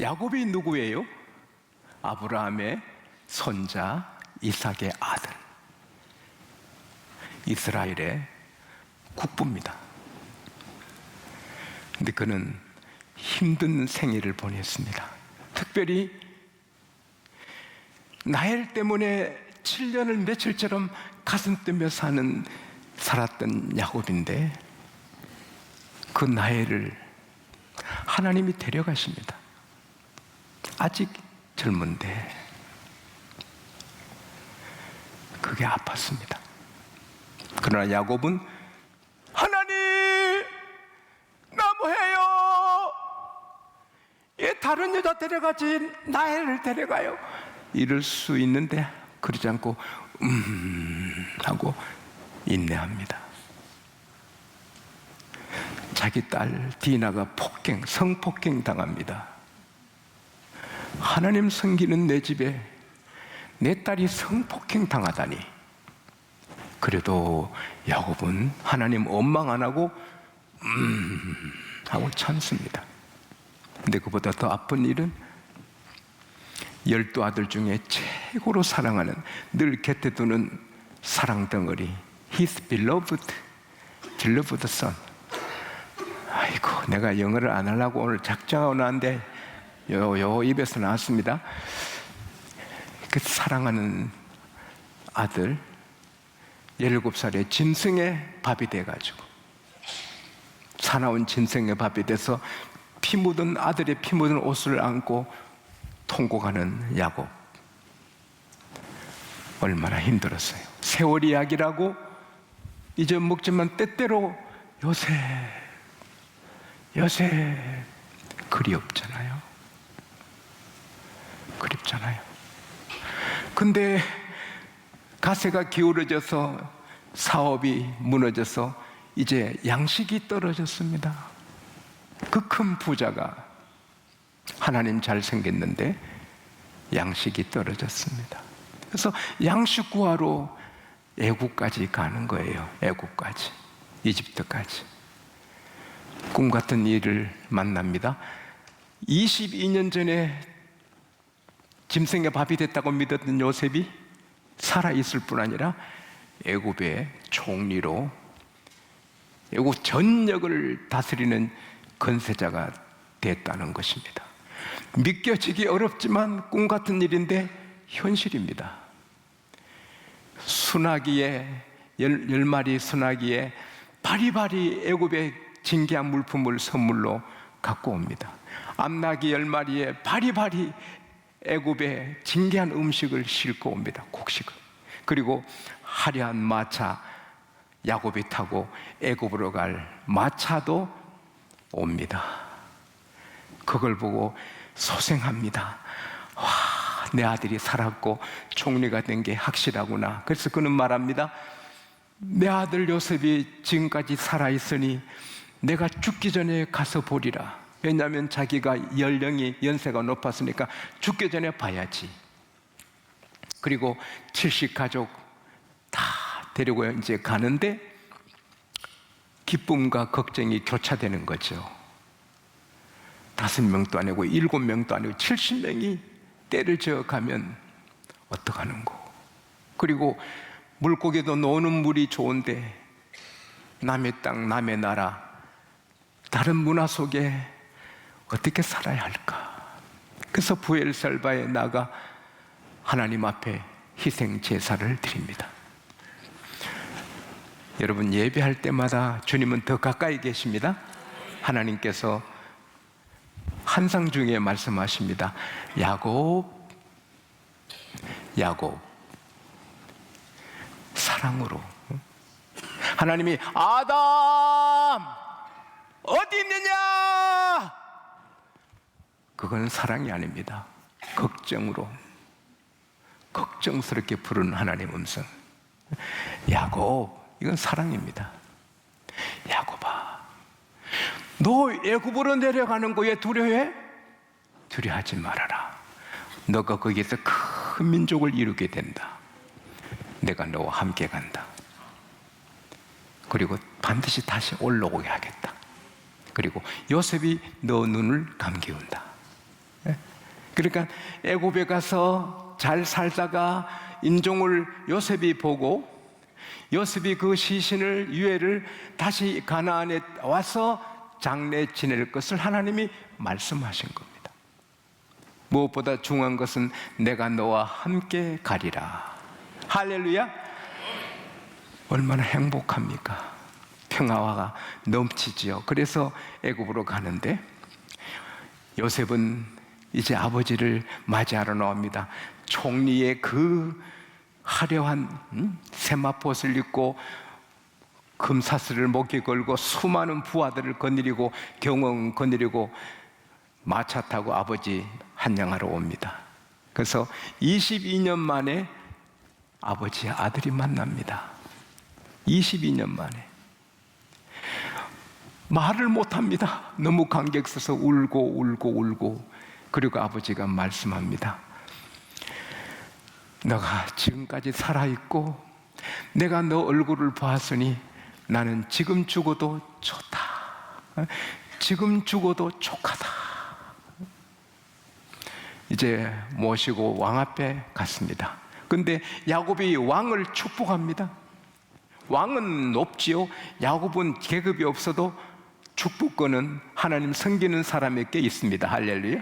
야곱이 누구예요? 아브라함의 손자 이삭의 아들, 이스라엘의 국부입니다. 근데 그는 힘든 생애를 보냈습니다. 특별히 나엘 때문에 7년을 며칠처럼 가슴 뛰며 살았던 야곱인데, 그 나엘을 하나님이 데려가십니다. 아직 젊은데. 그게 아팠습니다. 그러나 야곱은 하나님, 나 뭐해요? 얘 다른 여자 데려가지 나엘을 데려가요. 이럴 수 있는데 그러지 않고 하고 인내합니다. 자기 딸 디나가 성폭행 당합니다. 하나님 섬기는 내 집에 내 딸이 성폭행 당하다니. 그래도 야곱은 하나님 원망 안 하고 하고 참습니다. 근데 그보다 더 아픈 일은 12아들 중에 최고로 사랑하는, 늘 곁에 두는 사랑덩어리, His beloved son. 아이고, 내가 영어를 안 하려고 오늘 작정하고 나왔는데 요 입에서 나왔습니다. 그 사랑하는 아들 17살에 짐승의 밥이 돼가지고, 사나운 짐승의 밥이 돼서 피 묻은 아들의 피 묻은 옷을 안고 통곡하는 야곱. 얼마나 힘들었어요. 세월 이야기라고 잊어먹지만 때때로 요셉 그리웠잖아요. 근데 가세가 기울어져서 사업이 무너져서 이제 양식이 떨어졌습니다. 그 큰 부자가 하나님 잘 생겼는데 양식이 떨어졌습니다. 그래서 양식 구하러 애국까지 가는 거예요. 애국까지, 이집트까지. 꿈 같은 일을 만납니다. 22년 전에 짐승의 밥이 됐다고 믿었던 요셉이 살아있을 뿐 아니라 애굽의 총리로 애굽 전역을 다스리는 건세자가 됐다는 것입니다. 믿겨지기 어렵지만 꿈 같은 일인데 현실입니다. 순하기에 10마리 순하기에 바리바리 애굽의 진귀한 물품을 선물로 갖고 옵니다. 암나귀 10마리에 바리바리 애굽의 진귀한 음식을 싣고 옵니다. 곡식을. 그리고 화려한 마차 야곱이 타고 애굽으로 갈 마차도 옵니다. 그걸 보고 소생합니다. 와, 내 아들이 살았고 총리가 된 게 확실하구나. 그래서 그는 말합니다. 내 아들 요셉이 지금까지 살아있으니 내가 죽기 전에 가서 보리라. 왜냐하면 자기가 연세가 높았으니까 죽기 전에 봐야지. 그리고 70 가족 다 데리고 이제 가는데 기쁨과 걱정이 교차되는 거죠. 5명도 아니고 7명도 아니고 70명이 때를 저어 가면 어떡하는고. 그리고 물고기도 노는 물이 좋은데 남의 땅, 남의 나라, 다른 문화 속에 어떻게 살아야 할까? 그래서 부엘살바에 나가 하나님 앞에 희생 제사를 드립니다. 여러분, 예배할 때마다 주님은 더 가까이 계십니다. 하나님께서 환상 중에 말씀하십니다. 야곱, 사랑으로. 하나님이 아담 어디 있느냐? 그건 사랑이 아닙니다. 걱정스럽게 부르는 하나님 음성. 야곱, 이건 사랑입니다. 야곱아, 너 애굽으로 내려가는 거에 두려워해? 두려워하지 말아라. 너가 거기에서 큰 민족을 이루게 된다. 내가 너와 함께 간다. 그리고 반드시 다시 올라오게 하겠다. 그리고 요셉이 너 눈을 감기운다. 그러니까 애굽에 가서 잘 살다가 임종을 요셉이 보고 요셉이 그 시신을 유해를 다시 가나안에 와서 장례 지낼 것을 하나님이 말씀하신 겁니다. 무엇보다 중요한 것은 내가 너와 함께 가리라. 할렐루야. 얼마나 행복합니까? 평화가 넘치지요. 그래서 애굽으로 가는데 요셉은 이제 아버지를 맞이하러 나옵니다. 총리의 그 화려한 세마포옷을 입고 금사슬을 목에 걸고 수많은 부하들을 거느리고 경영 거느리고 마차 타고 아버지 환영하러 옵니다. 그래서 22년 만에 아버지의 아들이 만납니다. 22년 만에. 말을 못합니다. 너무 감격 써서 울고 그리고 아버지가 말씀합니다. 너가 지금까지 살아있고 내가 너 얼굴을 보았으니 나는 지금 죽어도 좋다. 지금 죽어도 족하다. 이제 모시고 왕 앞에 갔습니다. 근데 야곱이 왕을 축복합니다. 왕은 높지요. 야곱은 계급이 없어도 축복권은 하나님 섬기는 사람에게 있습니다. 할렐루야.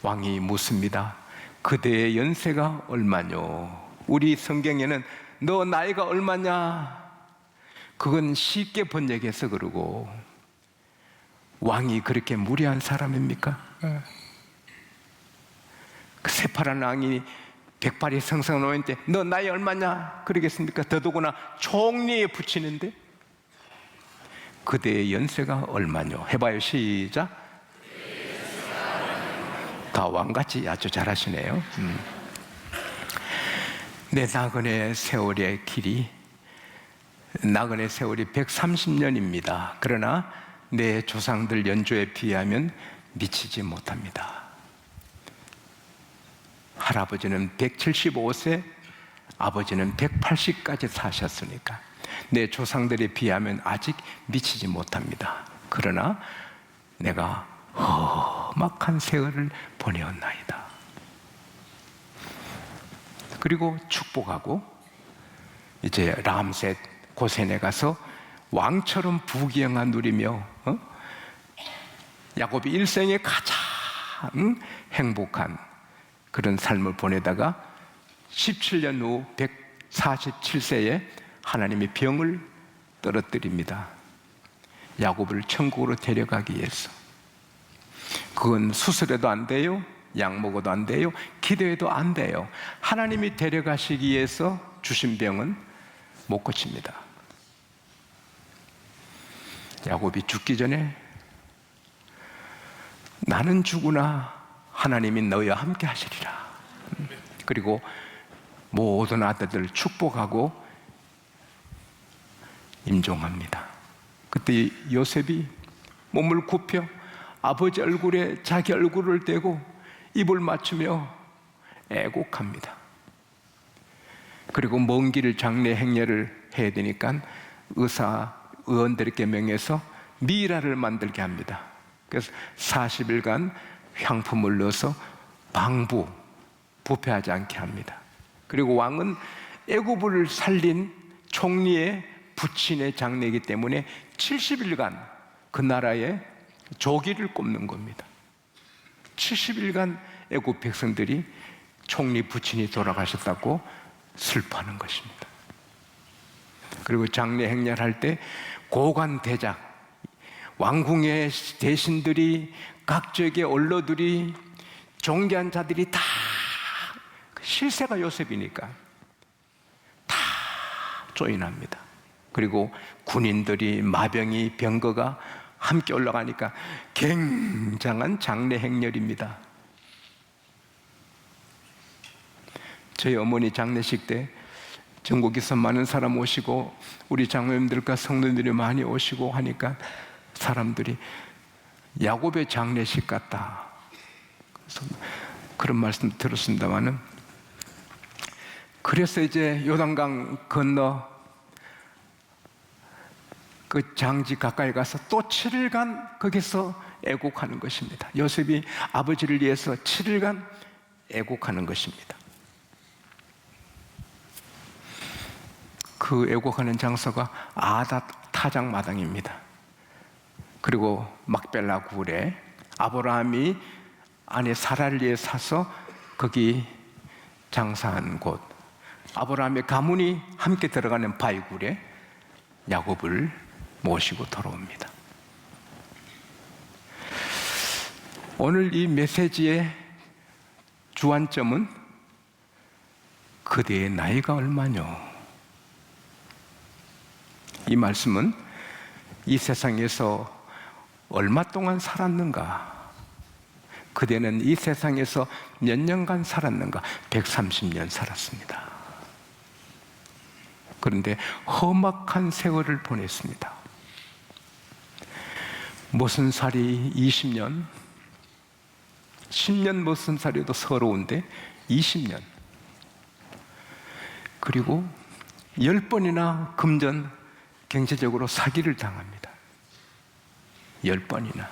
왕이 묻습니다. 그대의 연세가 얼마뇨? 우리 성경에는 너 나이가 얼마냐? 그건 쉽게 번역해서 그러고 왕이 그렇게 무례한 사람입니까? 그 새파란 왕이 백발이 성성 놓인 때 너 나이 얼마냐? 그러겠습니까? 더더구나 총리에 붙이는데 그대의 연세가 얼마뇨? 해봐요. 시작. 다 왕같이 아주 잘하시네요. 내 나그네 세월의 길이 나그네 세월이 130년입니다. 그러나 내 조상들 연조에 비하면 미치지 못합니다. 할아버지는 175세, 아버지는 180까지 사셨으니까 내 조상들에 비하면 아직 미치지 못합니다. 그러나 내가 험악한 세월을 보내었나이다. 그리고 축복하고 이제 람셋 고센에 가서 왕처럼 부귀영화 누리며 야곱이 일생에 가장 행복한 그런 삶을 보내다가 17년 후 147세에 하나님이 병을 떨어뜨립니다. 야곱을 천국으로 데려가기 위해서. 그건 수술해도 안 돼요. 약 먹어도 안 돼요. 기도해도 안 돼요. 하나님이 데려가시기 위해서 주신 병은 못 고칩니다. 야곱이 죽기 전에 나는 죽으나 하나님이 너희와 함께 하시리라. 그리고 모든 아들들을 축복하고 임종합니다. 그때 요셉이 몸을 굽혀 아버지 얼굴에 자기 얼굴을 대고 입을 맞추며 애곡합니다. 그리고 먼 길 장례 행례를 해야 되니까 의원들에게 명해서 미라를 만들게 합니다. 그래서 40일간 향품을 넣어서 부패하지 않게 합니다. 그리고 왕은 애굽을 살린 총리의 부친의 장례이기 때문에 70일간 그 나라의 조기를 꼽는 겁니다. 70일간 애굽 백성들이 총리 부친이 돌아가셨다고 슬퍼하는 것입니다. 그리고 장례 행렬 할 때 고관 대작, 왕궁의 대신들이, 각 지역의 언로들이, 존귀한 자들이 다 실세가 요셉이니까 다 조인합니다. 그리고 군인들이, 마병이, 병거가 함께 올라가니까 굉장한 장례 행렬입니다. 저희 어머니 장례식 때 전국에서 많은 사람 오시고 우리 장로님들과 성도님들이 많이 오시고 하니까 사람들이 야곱의 장례식 같다. 그래서 그런 말씀 들었습니다마는, 그래서 이제 요단강 건너 그 장지 가까이 가서 또 7일간 거기서 애곡하는 것입니다. 요셉이 아버지를 위해서 7일간 애곡하는 것입니다. 그 애곡하는 장소가 아닷 타작마당입니다. 그리고 막벨라 굴에 아브라함이 아내 사라를 위해 사서 거기 장사한 곳, 아브라함의 가문이 함께 들어가는 바위굴에 야곱을 모시고 돌아옵니다. 오늘 이 메시지의 주안점은 그대의 나이가 얼마뇨? 이 말씀은 이 세상에서 얼마 동안 살았는가? 그대는 이 세상에서 몇 년간 살았는가? 130년 살았습니다. 그런데 험악한 세월을 보냈습니다. 모순살이 20년, 10년 모순살이도 서러운데 20년, 그리고 10번이나 금전 경제적으로 사기를 당합니다. 10번이나.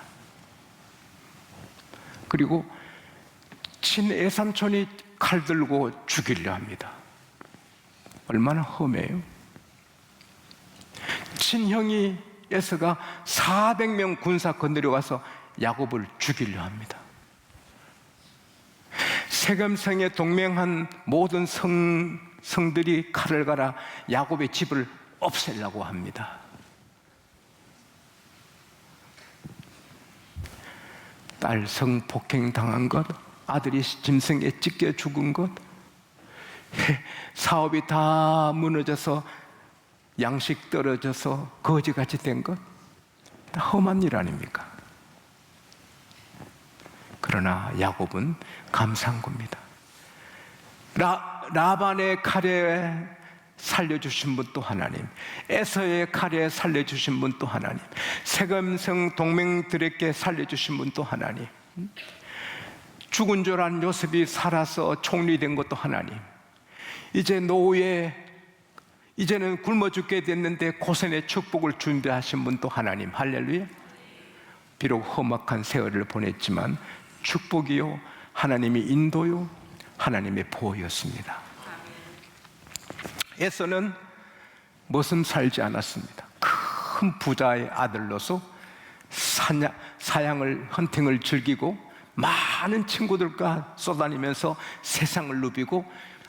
그리고 친애삼촌이 칼 들고 죽이려 합니다. 얼마나 험해요. 친형이 에서가 400명 군사 건드려 와서 야곱을 죽이려 합니다. 세겜성에 동맹한 모든 성들이 칼을 갈아 야곱의 집을 없애려고 합니다. 딸 성폭행 당한 것, 아들이 짐승에 찢겨 죽은 것, 사업이 다 무너져서 양식 떨어져서 거지같이 된 것, 다 험한 일 아닙니까? 그러나 야곱은 감사한 겁니다. 라반의 칼에 살려주신 분 또 하나님, 에서의 칼에 살려주신 분 또 하나님, 세겜성 동맹들에게 살려주신 분 또 하나님, 죽은 줄 안 요셉이 살아서 총리된 것도 하나님, 이제 노후에 이제는 굶어 죽게 됐는데 고생의 축복을 준비하신 분 또 하나님. 할렐루야. 비록 험악한 세월을 보냈지만 축복이요, 하나님의 인도요, 하나님의 보호였습니다. 에서는 머슴 살지 않았습니다. 큰 부자의 아들로서 사양을, 헌팅을 즐기고 많은 친구들과 쏘다니면서 세상을 누비고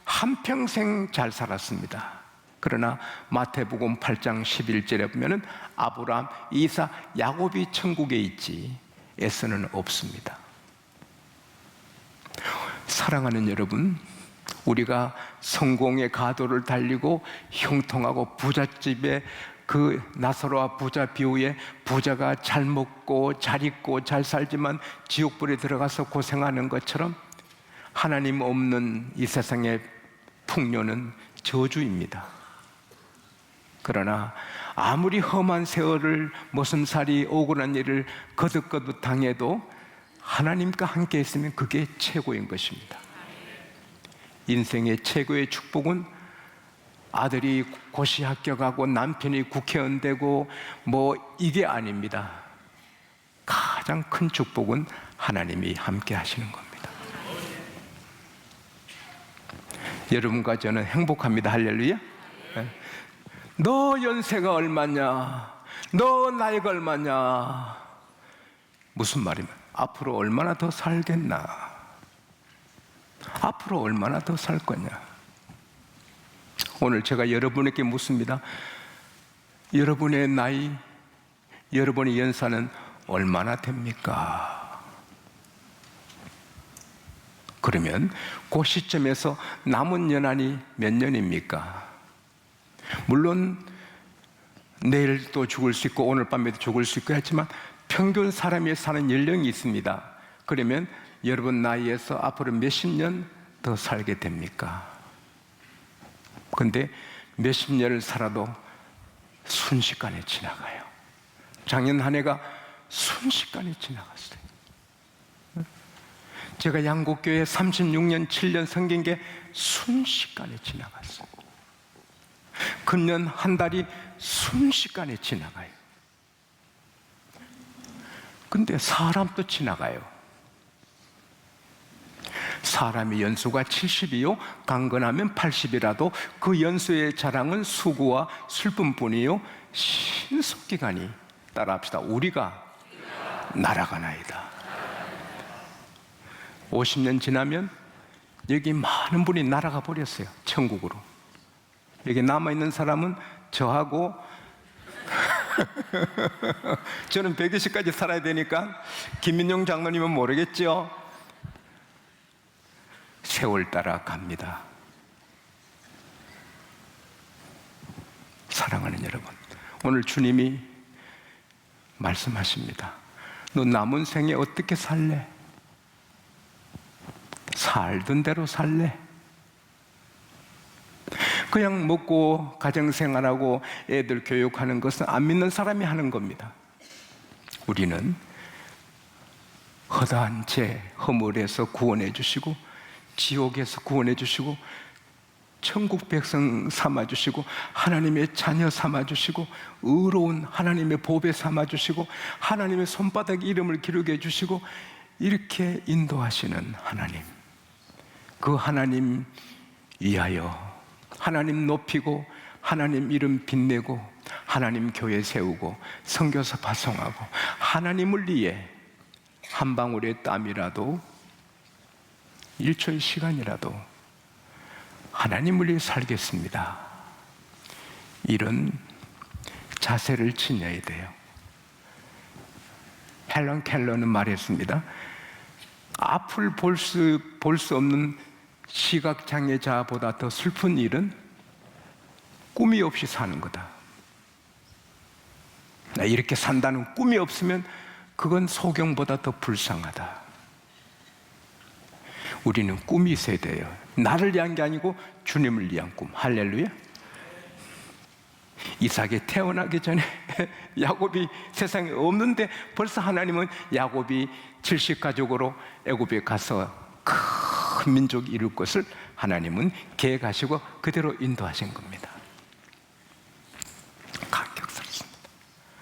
한평생 잘 살았습니다. 그러나 마태복음 8장 11절에 보면은 아브라함, 이삭, 야곱이 천국에 있지 에서는 없습니다. 사랑하는 여러분, 우리가 성공의 가도를 달리고 형통하고 부잣집에 그 나사로와 부자 비유에 부자가 잘 먹고 잘 입고 잘 살지만 지옥불에 들어가서 고생하는 것처럼 하나님 없는 이 세상의 풍요는 저주입니다. 그러나 아무리 험한 세월을 머슴살이 억울한 일을 거듭거듭 당해도 하나님과 함께 있으면 그게 최고인 것입니다. 인생의 최고의 축복은 아들이 고시 합격하고 남편이 국회의원 되고 뭐 이게 아닙니다. 가장 큰 축복은 하나님이 함께 하시는 겁니다. 여러분과 저는 행복합니다. 할렐루야. 너 연세가 얼마냐, 너 나이가 얼마냐, 무슨 말이면 앞으로 얼마나 더 살겠나, 앞으로 얼마나 더 살 거냐. 오늘 제가 여러분에게 묻습니다. 여러분의 나이, 여러분의 연사는 얼마나 됩니까? 그러면 그 시점에서 남은 연한이 몇 년입니까? 물론 내일도 죽을 수 있고 오늘 밤에도 죽을 수 있고 하지만 평균 사람이 사는 연령이 있습니다. 그러면 여러분 나이에서 앞으로 몇십 년 더 살게 됩니까? 근데 몇십 년을 살아도 순식간에 지나가요. 작년 한 해가 순식간에 지나갔어요. 제가 양곡교회 36년 7년 섬긴 게 순식간에 지나갔어요. 금년 한 달이 순식간에 지나가요. 근데 사람도 지나가요. 사람의 연수가 70이요 강건하면 80이라도 그 연수의 자랑은 수고와 슬픔뿐이요 신속기간이, 따라합시다, 우리가 날아가나이다. 50년 지나면 여기 많은 분이 날아가 버렸어요. 천국으로. 여기 남아있는 사람은 저하고 저는 120까지 살아야 되니까 김민용 장로님은 모르겠죠. 세월 따라 갑니다. 사랑하는 여러분, 오늘 주님이 말씀하십니다. 너 남은 생에 어떻게 살래? 살던 대로 살래? 그냥 먹고 가정생활하고 애들 교육하는 것은 안 믿는 사람이 하는 겁니다. 우리는 허다한 죄, 허물에서 구원해 주시고 지옥에서 구원해 주시고 천국 백성 삼아 주시고 하나님의 자녀 삼아 주시고 의로운 하나님의 보배 삼아 주시고 하나님의 손바닥에 이름을 기록해 주시고 이렇게 인도하시는 하나님, 그 하나님 위하여 하나님 높이고 하나님 이름 빛내고 하나님 교회 세우고 선교사 파송하고 하나님을 위해 한 방울의 땀이라도 1초의 시간이라도 하나님을 위해 살겠습니다, 이런 자세를 지녀야 돼요. 헬런 켈러는 말했습니다. 앞을 볼 수 없는 시각장애자보다 더 슬픈 일은 꿈이 없이 사는 거다. 이렇게 산다는 꿈이 없으면 그건 소경보다 더 불쌍하다. 우리는 꿈이 있어야 돼요. 나를 위한 게 아니고 주님을 위한 꿈. 할렐루야. 이삭이 태어나기 전에 야곱이 세상에 없는데 벌써 하나님은 야곱이 70가족으로 애굽에 가서 큰 민족이 이룰 것을 하나님은 계획하시고 그대로 인도하신 겁니다. 감격스럽습니다.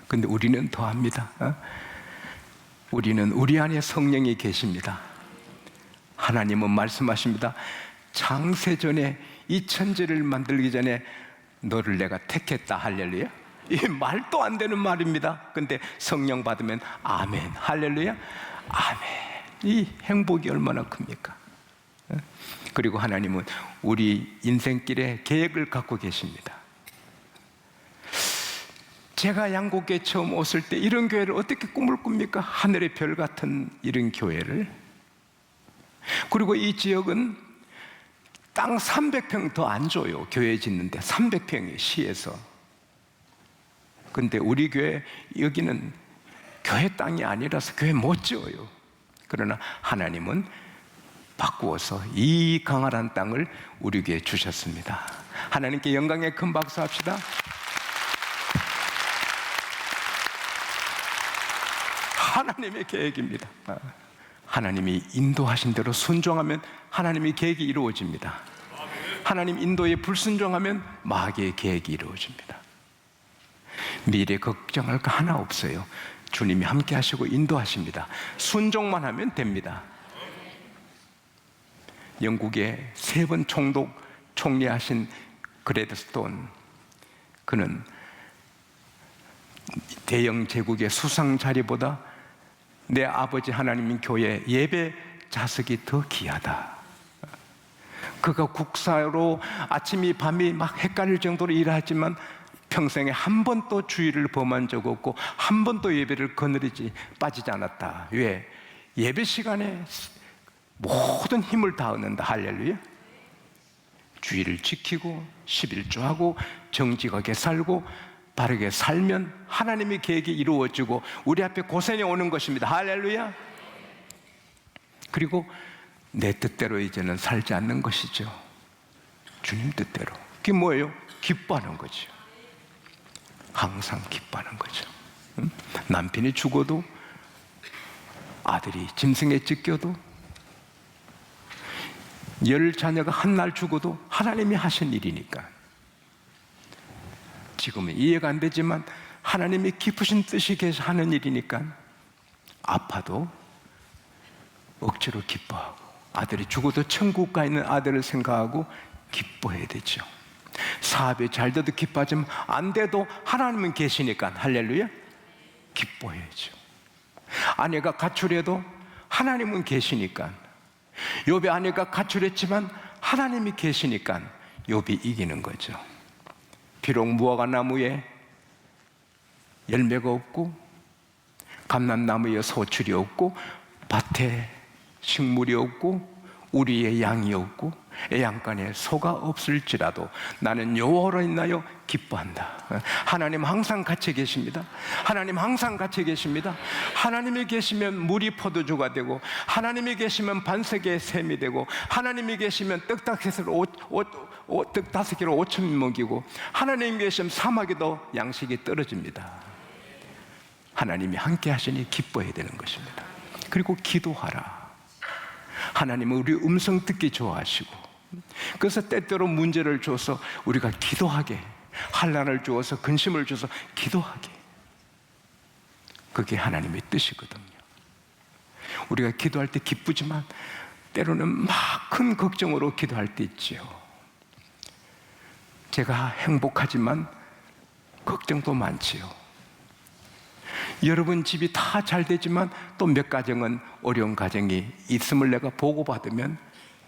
근데 우리는 더합니다. 우리는 우리 안에 성령이 계십니다. 하나님은 말씀하십니다. 창세전에 이 천지를 만들기 전에 너를 내가 택했다. 할렐루야. 이 말도 안 되는 말입니다. 근데 성령 받으면 아멘. 할렐루야. 아멘. 이 행복이 얼마나 큽니까? 그리고 하나님은 우리 인생길에 계획을 갖고 계십니다. 제가 양곡에 처음 왔을 때 이런 교회를 어떻게 꿈을 꿉니까? 하늘의 별 같은 이런 교회를. 그리고 이 지역은 땅 300평 더 안 줘요. 교회 짓는데 300평이 시에서. 근데 우리 교회 여기는 교회 땅이 아니라서 교회 못 지어요. 그러나 하나님은 바꾸어서 이 강활한 땅을 우리 교회에 주셨습니다. 하나님께 영광의 큰 박수 합시다. 하나님의 계획입니다. 하나님이 인도하신 대로 순종하면 하나님의 계획이 이루어집니다. 하나님 인도에 불순종하면 마귀의 계획이 이루어집니다. 미래 걱정할 거 하나 없어요. 주님이 함께 하시고 인도하십니다. 순종만 하면 됩니다. 영국의 3번 총독 총리하신 그레드스톤, 그는 대영 제국의 수상 자리보다 내 아버지 하나님 교회 예배 자석이 더 귀하다. 그가 국사로 아침이 밤이 막 헷갈릴 정도로 일하지만 평생에 한 번도 주의를 범한 적 없고 한 번도 예배를 거느리지 빠지지 않았다. 왜? 예배 시간에 모든 힘을 다 얻는다. 할렐루야. 주의를 지키고 11조하고 정직하게 살고 바르게 살면 하나님의 계획이 이루어지고 우리 앞에 고생이 오는 것입니다. 할렐루야. 그리고 내 뜻대로 이제는 살지 않는 것이죠. 주님 뜻대로. 그게 뭐예요? 기뻐하는 거죠. 항상 기뻐하는 거죠. 남편이 죽어도, 아들이 짐승에 찢겨도, 10 자녀가 한 날 죽어도 하나님이 하신 일이니까. 지금은 이해가 안 되지만 하나님이 깊으신 뜻이 계셔 하는 일이니까 아파도 억지로 기뻐하고, 아들이 죽어도 천국 가 있는 아들을 생각하고 기뻐해야 되죠. 사업이 잘 돼도 기뻐하지만 안 돼도 하나님은 계시니까 할렐루야 기뻐해야죠. 아내가 가출해도 하나님은 계시니까, 욥의 아내가 가출했지만 하나님이 계시니까 욥이 이기는 거죠. 비록 무화과 나무에 열매가 없고 감람나무에 소출이 없고 밭에 식물이 없고 우리의 양이 없고 애양간에 소가 없을지라도 나는 여호와로 인하여 기뻐한다. 하나님 항상 같이 계십니다. 하나님 항상 같이 계십니다. 하나님이 계시면 물이 포도주가 되고, 하나님이 계시면 반석의 샘이 되고, 하나님이 계시면 떡 5개로 5천 먹이고, 하나님이 계시면 사막에도 양식이 떨어집니다. 하나님이 함께 하시니 기뻐해야 되는 것입니다. 그리고 기도하라. 하나님은 우리 음성 듣기 좋아하시고, 그래서 때때로 문제를 줘서 우리가 기도하게, 환난을 주어서 근심을 줘서 기도하게, 그게 하나님의 뜻이거든요. 우리가 기도할 때 기쁘지만 때로는 막 큰 걱정으로 기도할 때 있지요. 제가 행복하지만 걱정도 많지요. 여러분 집이 다 잘 되지만 또 몇 가정은 어려운 가정이 있음을 내가 보고받으면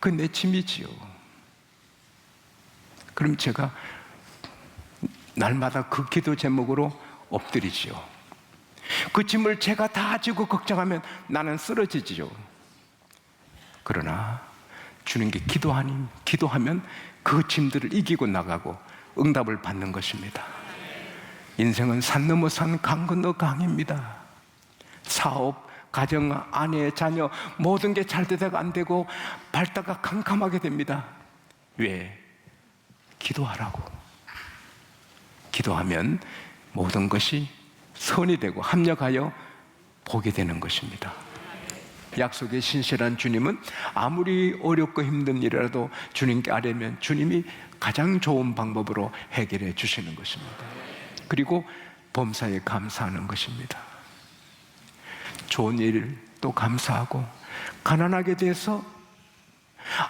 그 내 짐이지요. 그럼 제가 날마다 그 기도 제목으로 엎드리지요. 그 짐을 제가 다 지고 걱정하면 나는 쓰러지지요. 그러나 주님께 기도하면 그 짐들을 이기고 나가고 응답을 받는 것입니다. 인생은 산 넘어 산, 강 건너 강입니다. 사업, 가정, 아내, 자녀 모든 게 잘 되다가 안 되고 밟다가 캄캄하게 됩니다. 왜? 기도하라고. 기도하면 모든 것이 선이 되고 합력하여 복이 되는 것입니다. 약속의 신실한 주님은 아무리 어렵고 힘든 일이라도 주님께 아뢰면 주님이 가장 좋은 방법으로 해결해 주시는 것입니다. 그리고 범사에 감사하는 것입니다. 좋은 일도 감사하고, 가난하게 돼서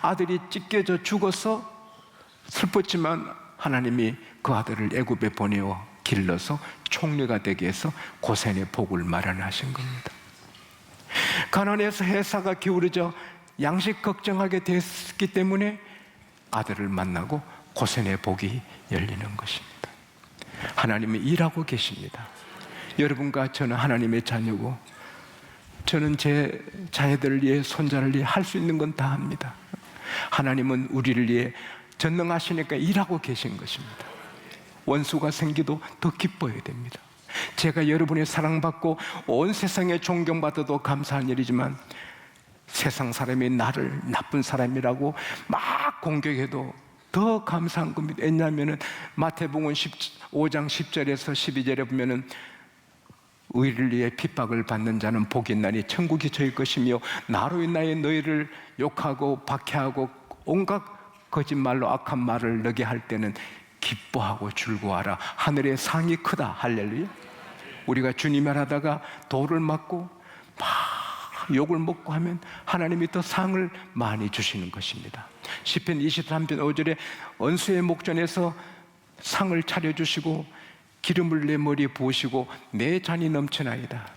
아들이 찢겨져 죽어서 슬펐지만 하나님이 그 아들을 애굽에 보내어 길러서 총리가 되게 해서 고센의 복을 마련하신 겁니다. 가난해서 회사가 기울어져 양식 걱정하게 됐기 때문에 아들을 만나고 고센의 복이 열리는 것입니다. 하나님은 일하고 계십니다. 여러분과 저는 하나님의 자녀고, 저는 제 자녀들을 위해, 손자를 위해 할 수 있는 건 다 합니다. 하나님은 우리를 위해 전능하시니까 일하고 계신 것입니다. 원수가 생기도 더 기뻐해야 됩니다. 제가 여러분의 사랑받고 온 세상에 존경받아도 감사한 일이지만, 세상 사람이 나를 나쁜 사람이라고 막 공격해도 더 감사한 겁니다. 왜냐하면 마태복음 5장 10절에서 12절에 보면은 의를 위해 핍박을 받는 자는 복이 있나니 천국이 저희 것이며, 나로 인하여 너희를 욕하고 박해하고 온갖 거짓말로 악한 말을 너게 할 때는 기뻐하고 즐거워하라. 하늘의 상이 크다. 할렐루야. 우리가 주님 말 하다가 돌을 맞고 막 욕을 먹고 하면 하나님이 더 상을 많이 주시는 것입니다. 시편 23편 5절에 원수의 목전에서 상을 차려주시고 기름을 내 머리에 부으시고 내 잔이 넘쳐나이다.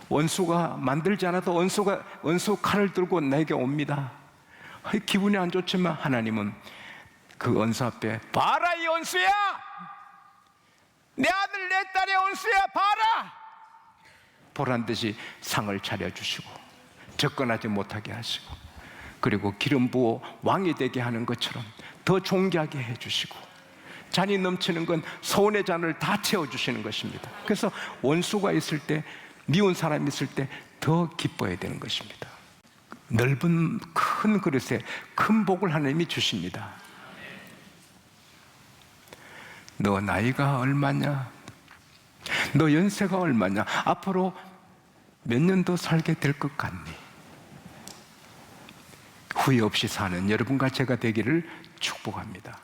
원수가 만들지 않아도 원수 칼을 들고 내게 옵니다. 기분이 안 좋지만 하나님은 그 원수 앞에, 봐라 이 원수야, 내 아들 내 딸의 원수야, 봐라, 보란 듯이 상을 차려주시고 접근하지 못하게 하시고, 그리고 기름 부어 왕이 되게 하는 것처럼 더 존귀하게 해주시고, 잔이 넘치는 건 소원의 잔을 다 채워주시는 것입니다. 그래서 원수가 있을 때, 미운 사람이 있을 때 더 기뻐해야 되는 것입니다. 넓은 큰 그릇에 큰 복을 하나님이 주십니다. 너 나이가 얼마냐? 너 연세가 얼마냐? 앞으로 몇 년 더 살게 될 것 같니? 후회 없이 사는 여러분과 제가 되기를 축복합니다.